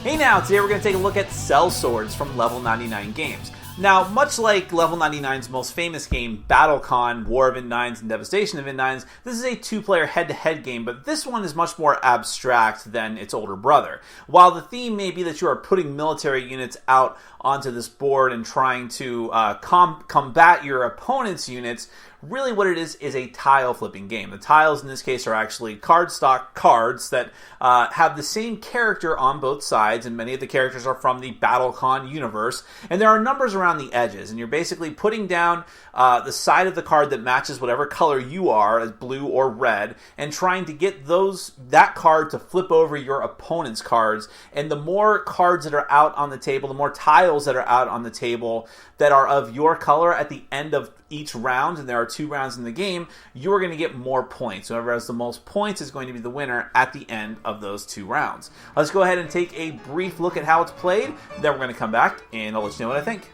Hey now, today we're going to take a look at Sellswords from Level 99 Games. Now, much like Level 99's most famous game, BattleCon, War of N9s, and Devastation of N9s, this is a two-player head-to-head game, but this one is much more abstract than its older brother. While the theme may be that you are putting military units out onto this board and trying to combat your opponent's units, really what it is a tile flipping game. The tiles in this case are actually cardstock cards that have the same character on both sides, and many of the characters are from the BattleCon universe, and there are numbers around the edges, and you're basically putting down the side of the card that matches whatever color you are, as blue or red, and trying to get that card to flip over your opponent's cards. And the more cards that are out on the table, the more tiles that are out on the table that are of your color at the end of each round, and there are 2 rounds in the game, you're going to get more points. Whoever has the most points is going to be the winner at the end of those 2 rounds. Let's go ahead and take a brief look at how it's played, then we're going to come back and I'll let you know what I think.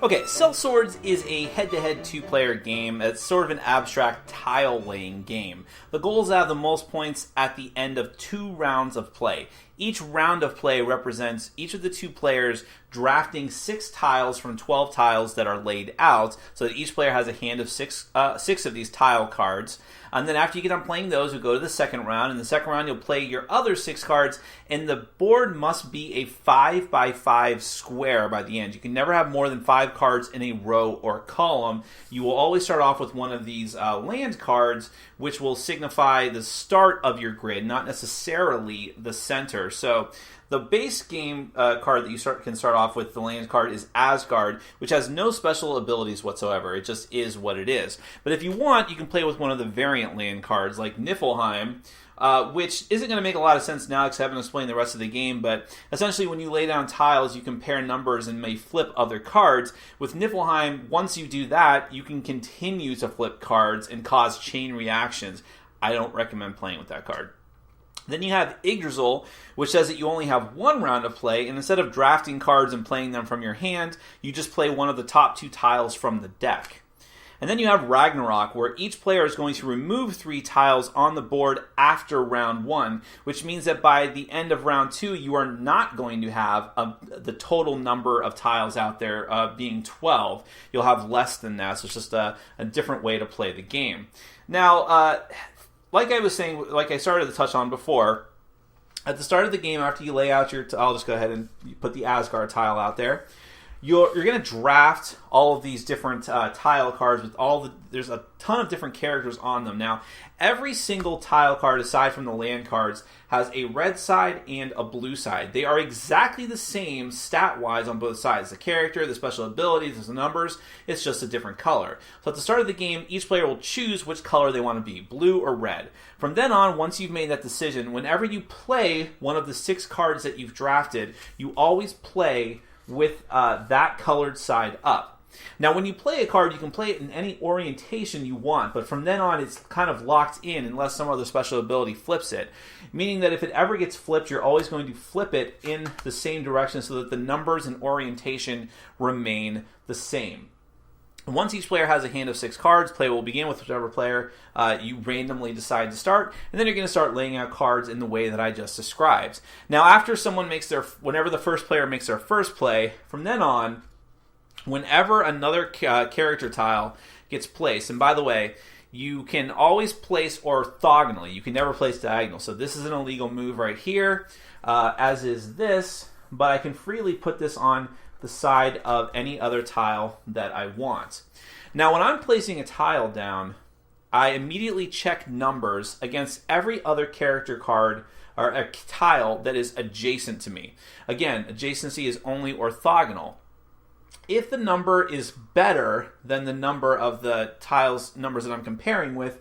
Okay, Sellswords is a head-to-head 2-player game. It's sort of an abstract tile-laying game. The goal is to have the most points at the end of 2 rounds of play. Each round of play represents each of the 2 players drafting 6 tiles from 12 tiles that are laid out, so that each player has a hand of 6 of these tile cards. And then after you get done playing those, you'll go to the second round. In the second round, you'll play your other 6 cards, and the board must be a 5x5 square by the end. You can never have more than 5 cards in a row or column. You will always start off with one of these land cards, which will signify the start of your grid, not necessarily the center. So the base game card that you can start off with, the land card, is Asgard, which has no special abilities whatsoever. It just is what it is. But if you want, you can play with one of the variant land cards, like Niflheim, which isn't going to make a lot of sense now because I haven't explained the rest of the game, but essentially when you lay down tiles, you compare numbers and may flip other cards. With Niflheim, once you do that, you can continue to flip cards and cause chain reactions. I don't recommend playing with that card. Then you have Yggdrasil, which says that you only have 1 round of play, and instead of drafting cards and playing them from your hand, you just play one of the top 2 tiles from the deck. And then you have Ragnarok, where each player is going to remove 3 tiles on the board after round 1, which means that by the end of round 2, you are not going to have the total number of tiles out there being 12. You'll have less than that, so it's just a different way to play the game. Now, like I was saying, like I started to touch on before, at the start of the game, after you lay out I'll just go ahead and put the Asgard tile out there. You're going to draft all of these different tile cards with there's a ton of different characters on them. Now, every single tile card, aside from the land cards, has a red side and a blue side. They are exactly the same stat-wise on both sides. The character, the special abilities, the numbers, it's just a different color. So at the start of the game, each player will choose which color they want to be, blue or red. From then on, once you've made that decision, whenever you play one of the 6 cards that you've drafted, you always play with that colored side up. Now, when you play a card, you can play it in any orientation you want, but from then on, it's kind of locked in unless some other special ability flips it. Meaning that if it ever gets flipped, you're always going to flip it in the same direction so that the numbers and orientation remain the same. Once each player has a hand of 6 cards, play will begin with whichever player you randomly decide to start, and then you're going to start laying out cards in the way that I just described. Now, after whenever the first player makes their first play, from then on, whenever another character tile gets placed, and by the way, you can always place orthogonally. You can never place diagonal. So this is an illegal move right here, as is this, but I can freely put this on the side of any other tile that I want. Now, when I'm placing a tile down, I immediately check numbers against every other character card or a tile that is adjacent to me. Again, adjacency is only orthogonal. If the number is better than the number of the tiles numbers that I'm comparing with,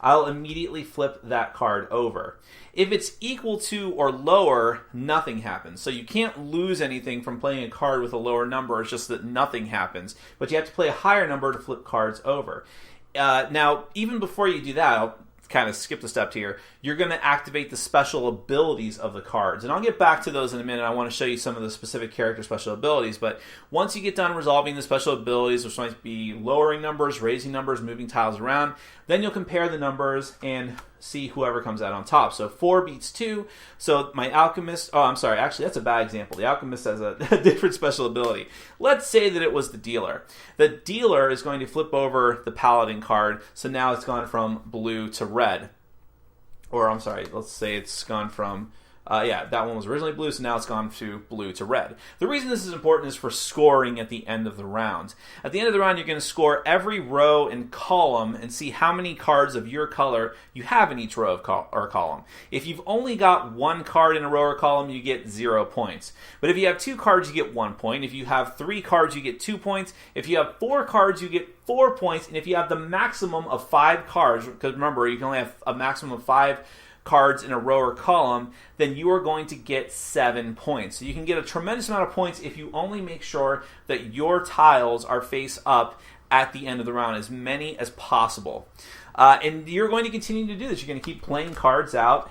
I'll immediately flip that card over. If it's equal to or lower, nothing happens. So you can't lose anything from playing a card with a lower number. It's just that nothing happens. But you have to play a higher number to flip cards over. Now, even before you do that, I'll kind of skipped a step here. You're going to activate the special abilities of the cards. And I'll get back to those in a minute. I want to show you some of the specific character special abilities. But once you get done resolving the special abilities, which might be lowering numbers, raising numbers, moving tiles around, then you'll compare the numbers and see whoever comes out on top. So 4 beats 2. So my Alchemist... Oh, I'm sorry. Actually, that's a bad example. The Alchemist has a different special ability. Let's say that it was the Dealer. The Dealer is going to flip over the Paladin card. So now it's gone from blue to red. Or, I'm sorry, let's say it's gone from... that one was originally blue, so now it's gone to blue to red. The reason this is important is for scoring at the end of the round. At the end of the round, you're going to score every row and column and see how many cards of your color you have in each row or column. If you've only got 1 card in a row or column, you get 0 points. But if you have 2 cards, you get 1 point. If you have 3 cards, you get 2 points. If you have 4 cards, you get 4 points. And if you have the maximum of 5 cards, because remember, you can only have a maximum of 5 cards in a row or column, then you are going to get 7 points. So you can get a tremendous amount of points if you only make sure that your tiles are face up at the end of the round, as many as possible. And you're going to continue to do this. You're going to keep playing cards out,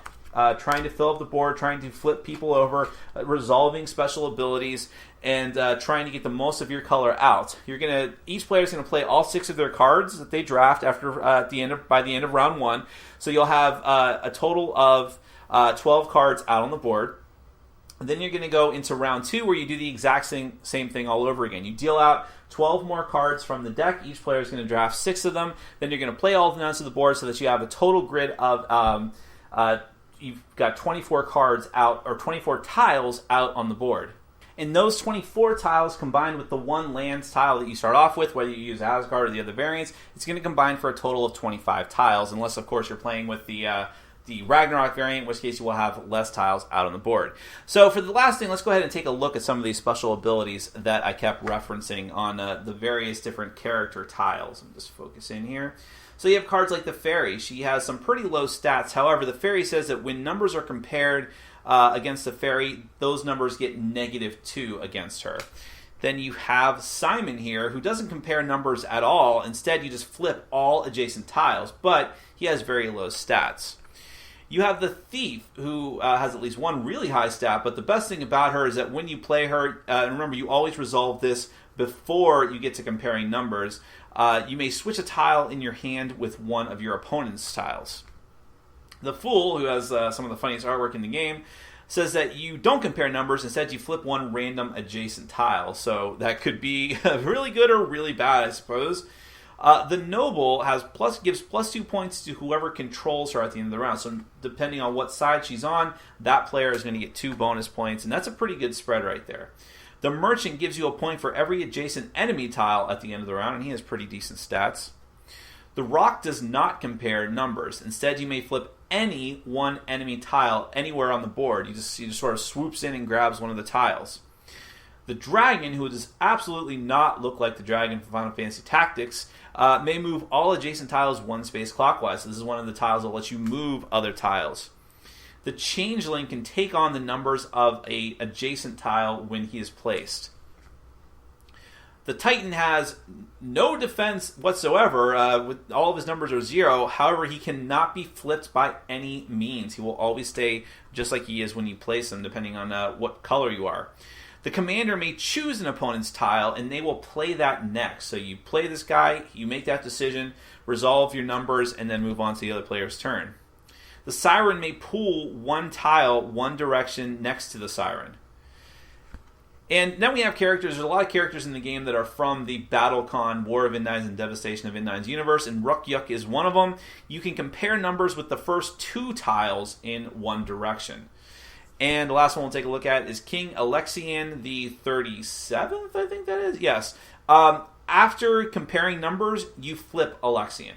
trying to fill up the board, trying to flip people over, resolving special abilities, and trying to get the most of your color out. Each player is going to play all 6 of their cards that they draft by the end of round 1. So you'll have a total of 12 cards out on the board. And then you're going to go into round 2, where you do the exact same thing all over again. You deal out 12 more cards from the deck. Each player is going to draft 6 of them. Then you're going to play all of them onto the board so that you have a total grid of you've got 24 cards out, or 24 tiles out on the board. And those 24 tiles, combined with the 1 land tile that you start off with, whether you use Asgard or the other variants, it's going to combine for a total of 25 tiles, unless, of course, you're playing with the Ragnarok variant, in which case you will have less tiles out on the board. So for the last thing, let's go ahead and take a look at some of these special abilities that I kept referencing on the various different character tiles. I'm just focus in here. So you have cards like the Fairy. She has some pretty low stats. However, the Fairy says that when numbers are compared against the Fairy, those numbers get -2 against her. Then you have Simon here, who doesn't compare numbers at all. Instead, you just flip all adjacent tiles, but he has very low stats. You have the Thief, who has at least 1 really high stat, but the best thing about her is that when you play her, and remember, you always resolve this before you get to comparing numbers, you may switch a tile in your hand with one of your opponent's tiles. The Fool, who has some of the funniest artwork in the game, says that you don't compare numbers. Instead, you flip 1 random adjacent tile. So that could be really good or really bad, I suppose. The Noble gives +2 points to whoever controls her at the end of the round. So depending on what side she's on, that player is going to get 2 bonus points. And that's a pretty good spread right there. The Merchant gives you a point for every adjacent enemy tile at the end of the round, and he has pretty decent stats. The Rock does not compare numbers. Instead, you may flip any 1 enemy tile anywhere on the board. He just sort of swoops in and grabs one of the tiles. The Dragon, who does absolutely not look like the dragon from Final Fantasy Tactics, may move all adjacent tiles 1 space clockwise. So this is one of the tiles that lets you move other tiles. The Changeling can take on the numbers of an adjacent tile when he is placed. The Titan has no defense whatsoever. With all of his numbers are 0. However, he cannot be flipped by any means. He will always stay just like he is when you place him, depending on what color you are. The Commander may choose an opponent's tile, and they will play that next. So you play this guy, you make that decision, resolve your numbers, and then move on to the other player's turn. The Siren may pull 1 tile 1 direction next to the Siren. And then we have characters. There's a lot of characters in the game that are from the BattleCon War of Indines and Devastation of Indines universe, and Rukyuk is one of them. You can compare numbers with the first 2 tiles in 1 direction. And the last one we'll take a look at is King Alexian the 37th, I think that is. Yes. After comparing numbers, you flip Alexian.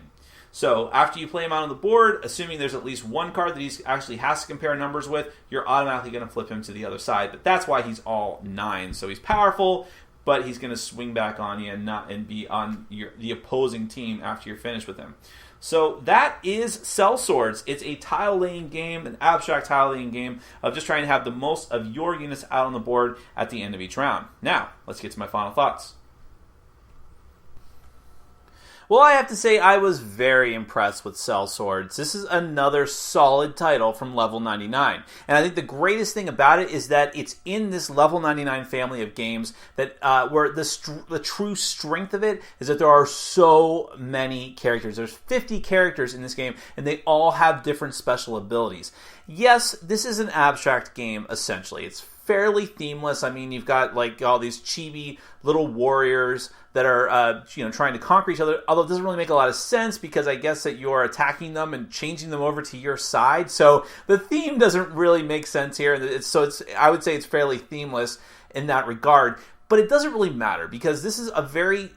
So after you play him out on the board, assuming there's at least 1 card that he actually has to compare numbers with, you're automatically going to flip him to the other side. But that's why he's all 9. So he's powerful, but he's going to swing back on you and be on the opposing team after you're finished with him. So that is Sellswords. It's a tile-laying game, an abstract tile-laying game of just trying to have the most of your units out on the board at the end of each round. Now, let's get to my final thoughts. Well, I have to say I was very impressed with Sellswords. This is another solid title from Level 99. And I think the greatest thing about it is that it's in this Level 99 family of games that where the true strength of it is that there are so many characters. There's 50 characters in this game, and they all have different special abilities. Yes, this is an abstract game, essentially. It's fairly themeless. I mean, you've got like all these chibi little warriors that are trying to conquer each other, although it doesn't really make a lot of sense because I guess that you're attacking them and changing them over to your side. So the theme doesn't really make sense here. I would say it's fairly themeless in that regard. But it doesn't really matter because this is a very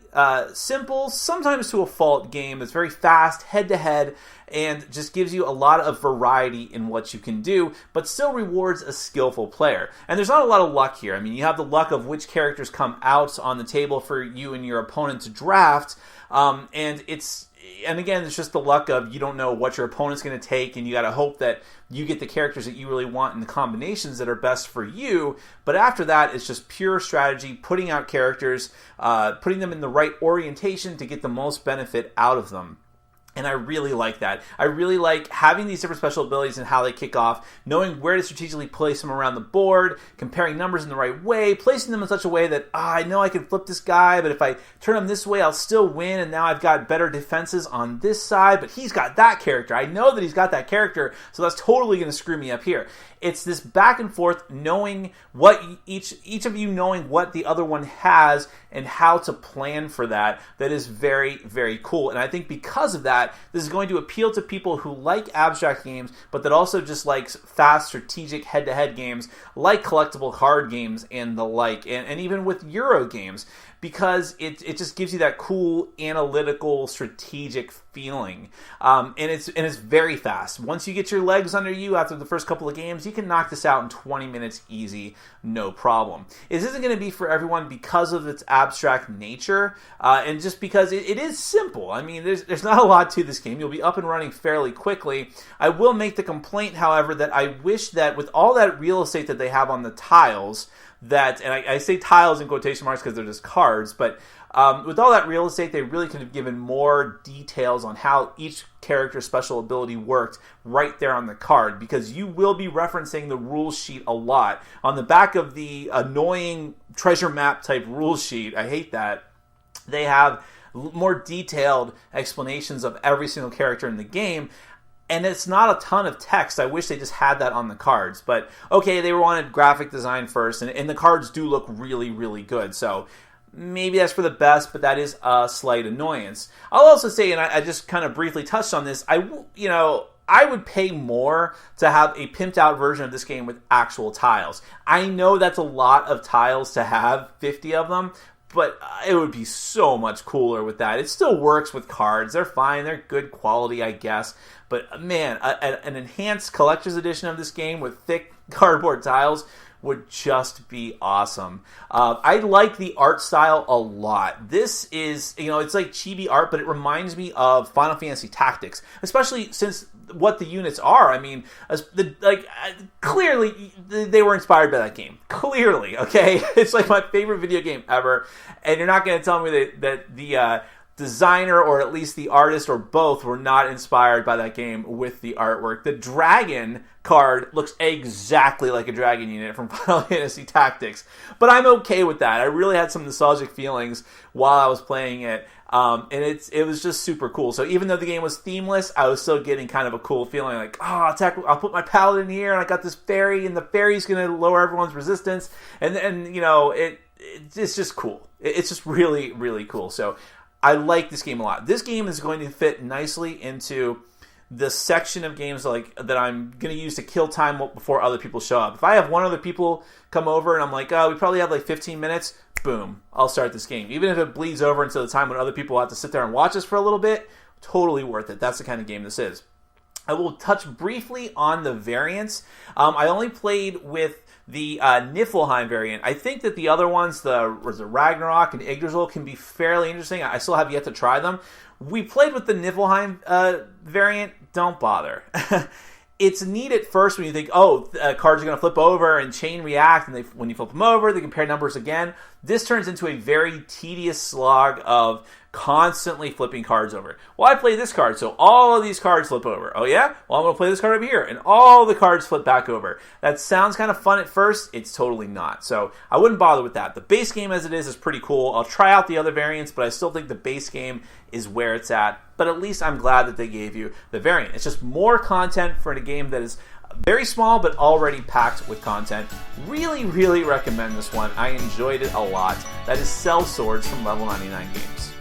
simple, sometimes to a fault game. It's very fast, head-to-head, and just gives you a lot of variety in what you can do, but still rewards a skillful player. And there's not a lot of luck here. I mean, you have the luck of which characters come out on the table for you and your opponent to draft, and again, it's just the luck of you don't know what your opponent's going to take, and you got to hope that you get the characters that you really want and the combinations that are best for you. But after that, it's just pure strategy, putting out characters, putting them in the right orientation to get the most benefit out of them. And I really like that. I really like having these different special abilities and how they kick off, knowing where to strategically place them around the board, comparing numbers in the right way, placing them in such a way that, I know I can flip this guy, but if I turn them this way, I'll still win, and now I've got better defenses on this side, but he's got that character. I know that he's got that character, so that's totally going to screw me up here. It's this back and forth, knowing what each of you knowing what the other one has and how to plan for that is very, very cool. And I think because of that, this is going to appeal to people who like abstract games, but that also just likes fast, strategic head-to-head games, like collectible card games and the like, and even with Euro games, because it just gives you that cool, analytical, strategic feeling. And it's very fast. Once you get your legs under you after the first couple of games, you can knock this out in 20 minutes easy, no problem. This isn't going to be for everyone because of its abstract nature, and just because it is simple. I mean, there's not a lot to this game. You'll be up and running fairly quickly. I will make the complaint, however, that I wish that with all that real estate that they have on the tiles, and I say tiles in quotation marks because they're just cards, but with all that real estate, they really could have given more details on how each character's special ability worked right there on the card, because you will be referencing the rule sheet a lot. On the back of the annoying treasure map type rule sheet, I hate that, they have more detailed explanations of every single character in the game. And it's not a ton of text. I wish they just had that on the cards. But, okay, they wanted graphic design first, and the cards do look really, really good. So maybe that's for the best, but that is a slight annoyance. I'll also say, and I just kind of briefly touched on this, I would pay more to have a pimped out version of this game with actual tiles. I know that's a lot of tiles to have, 50 of them, but it would be so much cooler with that. It still works with cards. They're fine. They're good quality, I guess. But, man, an enhanced collector's edition of this game with thick cardboard tiles would just be awesome. I like the art style a lot. This is, it's like chibi art, but it reminds me of Final Fantasy Tactics, especially since what the units are. I mean, clearly they were inspired by that game. Clearly, okay? It's like my favorite video game ever, and you're not going to tell me that the designer or at least the artist or both were not inspired by that game with the artwork. The dragon card looks exactly like a dragon unit from Final Fantasy Tactics, but I'm okay with that. I really had some nostalgic feelings while I was playing it, and it was just super cool. So even though the game was themeless, I was still getting kind of a cool feeling like, I'll put my paladin here, and I got this fairy, and the fairy's going to lower everyone's resistance, and it's just cool. It's just really, really cool. So I like this game a lot. This game is going to fit nicely into the section of games that I'm going to use to kill time before other people show up. If I have one other people come over and I'm like, we probably have 15 minutes, boom, I'll start this game. Even if it bleeds over until the time when other people have to sit there and watch us for a little bit, totally worth it. That's the kind of game this is. I will touch briefly on the variants. I only played with the Niflheim variant. I think that the other ones, the Ragnarok and Yggdrasil, can be fairly interesting. I still have yet to try them. We played with the Niflheim variant. Don't bother. It's neat at first when you think, cards are going to flip over and chain react, and when you flip them over, they compare numbers again. This turns into a very tedious slog of constantly flipping cards over. Well, I play this card, so all of these cards flip over. Oh yeah? Well, I'm going to play this card over here, and all the cards flip back over. That sounds kind of fun at first. It's totally not. So I wouldn't bother with that. The base game as it is pretty cool. I'll try out the other variants, but I still think the base game is where it's at. But at least I'm glad that they gave you the variant. It's just more content for a game that is very small, but already packed with content. Really, really recommend this one. I enjoyed it a lot. That is Sellswords from Level 99 Games.